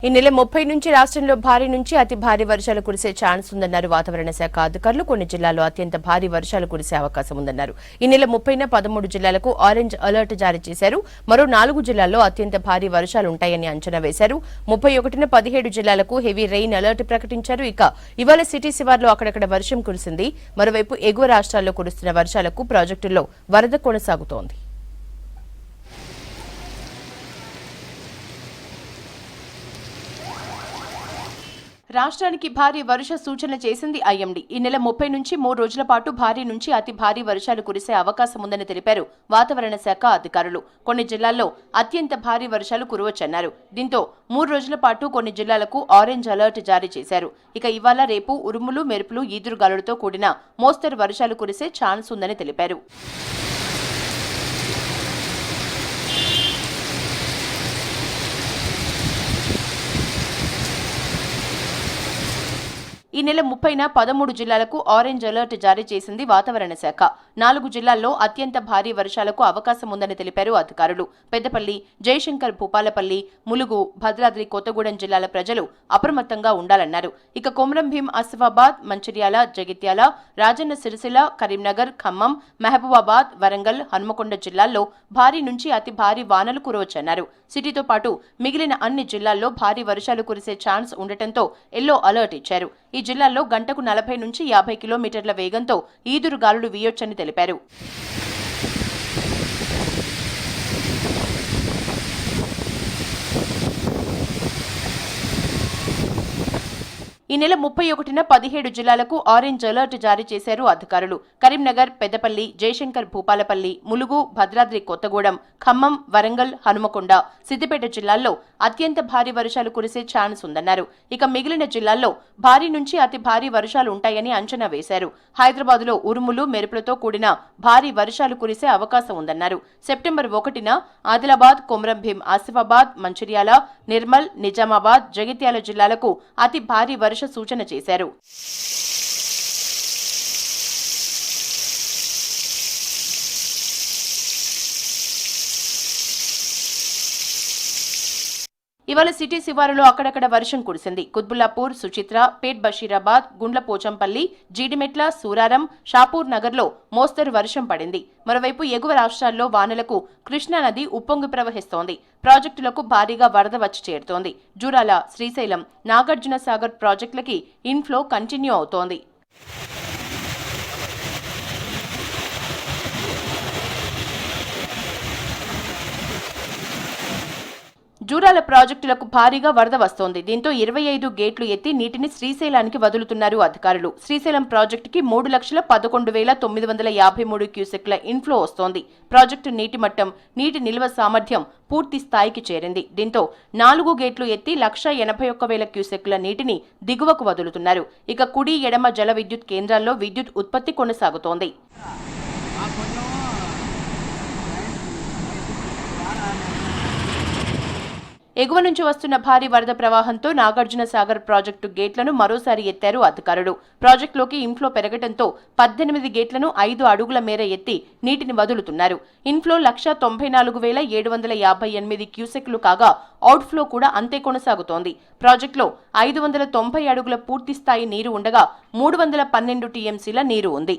ఈ నెల 30 నుంచి రాష్ట్రంలో భారీ నుంచి అతి భారీ వర్షాలు కురిసే ఛాన్స్ ఉందన్నారు వాతావరణ శాఖ అధికారులు. కొన్ని జిల్లాల్లో అత్యంత భారీ వర్షాలు కురిసే అవకాశం ఉందన్నారు. ఈ నెల 30న 13 జిల్లాలకు ఆరెంజ్ అలర్ట్ జారీ చేశారు. మరో 4 జిల్లాల్లో అత్యంత భారీ వర్షాలు ఉంటాయని అంచనా వేశారు. 31న 17 జిల్లాలకు హెవీ రెయిన్ అలర్ట్ ప్రకటించారు. ఇక ఇవాళ సిటీ శివార్లో అక్కడక్కడ వర్షం కురిసింది. మరోవైపు ఎగువ రాష్ట్రాల్లో కురుస్తున్న వర్షాలకు ప్రాజెక్టుల్లో వరద కొనసాగుతోంది. రాష్ట్రానికి భారీ వర్ష సూచన చేసింది ఐఎండీ. ఈ నెల 30 నుంచి 3 రోజుల పాటు భారీ నుంచి అతి భారీ వర్షాలు కురిసే అవకాశం ఉందని తెలిపారు వాతావరణ శాఖ అధికారులు. కొన్ని జిల్లాల్లో అత్యంత భారీ వర్షాలు కురవచ్చన్నారు. దీంతో 3 రోజుల పాటు కొన్ని జిల్లాలకు ఆరెంజ్ అలర్ట్ జారీ చేశారు. ఇక ఇవాళ రేపు ఉరుములు మెరుపులు ఈదురుగాలులతో కూడిన మోస్తరు వర్షాలు కురిసే ఛాన్స్ ఉందని తెలిపారు. ఈ నెల 30న 13 జిల్లాలకు ఆరెంజ్ అలర్ట్ జారీ చేసింది వాతావరణ శాఖ. 4 జిల్లాల్లో అత్యంత భారీ వర్షాలకు అవకాశం ఉందని తెలిపారు అధికారులు. పెద్దపల్లి, జయశంకర్ భూపాలపల్లి, ములుగు, భద్రాద్రి కొత్తగూడెం జిల్లాల ప్రజలు అప్రమత్తంగా ఉండాలన్నారు. ఇక కొమరంభీం, ఆసిఫాబాద్, మంచిర్యాల, జగిత్యాల, రాజన్న సిరిసిల్ల, కరీంనగర్, ఖమ్మం, మహబూబాబాద్, వరంగల్, హన్మకొండ జిల్లాల్లో భారీ నుంచి అతి భారీ వానలు కురవచ్చన్నారు. సిటీతో పాటు మిగిలిన అన్ని జిల్లాల్లో భారీ వర్షాలు కురిసే ఛాన్స్ ఉండటంతో ఎల్లో అలర్ట్ ఇచ్చారు. ఈ జిల్లాల్లో గంటకు 40 నుంచి 50 కిలోమీటర్ల వేగంతో ఈదురుగాలులు వీయొచ్చని తెలిపారు. ఈ నెల 31న 17 జిల్లాలకు ఆరెంజ్ అలర్ట్ జారీ చేశారు అధికారులు. కరీంనగర్, పెద్దపల్లి, జయశంకర్ భూపాలపల్లి, ములుగు, భద్రాద్రి కొత్తగూడెం, ఖమ్మం, వరంగల్, హనుమకొండ, సిద్దిపేట జిల్లాల్లో అత్యంత భారీ వర్షాలు కురిసే ఛాన్స్ ఉందన్నారు. ఇక మిగిలిన జిల్లాల్లో భారీ నుంచి అతి భారీ వర్షాలు ఉంటాయని అంచనా వేశారు. హైదరాబాద్లో ఉరుములు మెరుపులతో కూడిన భారీ వర్షాలు కురిసే అవకాశం ఉందన్నారు. సెప్టెంబర్ 1న ఆదిలాబాద్, కొమరంభీం, ఆసిఫాబాద్, మంచిర్యాల, నిర్మల్, నిజామాబాద్, జగిత్యాల జిల్లాలకు అతి భారీ వర్ష సూచన చేశారు. ఇవాళ సిటీ శివారులో అక్కడక్కడ వర్షం కురిసింది. కుత్బుల్లాపూర్, సుచిత్ర, పేట్ బషీరాబాద్, గుండ్ల పోచంపల్లి, జీడిమెట్ల, సూరారం, షాపూర్ నగర్లో మోస్తరు వర్షం పడింది. మరోవైపు ఎగువ రాష్ట్రాల్లో వానలకు కృష్ణానది ఉప్పొంగి ప్రవహిస్తోంది. ప్రాజెక్టులకు భారీగా వరద వచ్చి చేరుతోంది. జూరాల, శ్రీశైలం, నాగార్జున సాగర్ ప్రాజెక్టులకి ఇన్ఫ్లో కంటిన్యూ అవుతోంది. జూరాల ప్రాజెక్టులకు భారీగా వరద వస్తోంది. దీంతో 25 గేట్లు ఎత్తి నీటిని శ్రీశైలానికి వదులుతున్నారు అధికారులు. శ్రీశైలం ప్రాజెక్టుకి 3,11,953 క్యూసెక్ల ఇన్ఫ్లో వస్తోంది. ప్రాజెక్టు నీటి మట్టం, నీటి నిల్వ సామర్థ్యం పూర్తి స్థాయికి చేరింది. దీంతో 4 గేట్లు ఎత్తి 1,81,000 క్యూసెక్ల నీటిని దిగువకు వదులుతున్నారు. ఇక కుడి, ఎడమ జల విద్యుత్ కేంద్రాల్లో విద్యుత్ ఉత్పత్తి కొనసాగుతోంది. ఎగువ నుంచి వస్తున్న భారీ వరద ప్రవాహంతో నాగార్జున సాగర్ ప్రాజెక్టు గేట్లను మరోసారి ఎత్తారు అధికారులు. ప్రాజెక్టులోకి ఇన్ఫ్లో పెరగడంతో 18 గేట్లను 5 అడుగుల మేర ఎత్తి నీటిని వదులుతున్నారు. ఇన్ఫ్లో 1,94,758 క్యూసెక్లు కాగా అవుట్ఫ్లో కూడా అంతే కొనసాగుతోంది. ప్రాజెక్టులో 590 అడుగుల పూర్తి స్థాయి నీరు ఉండగా 312 టీఎంసీల నీరు ఉంది.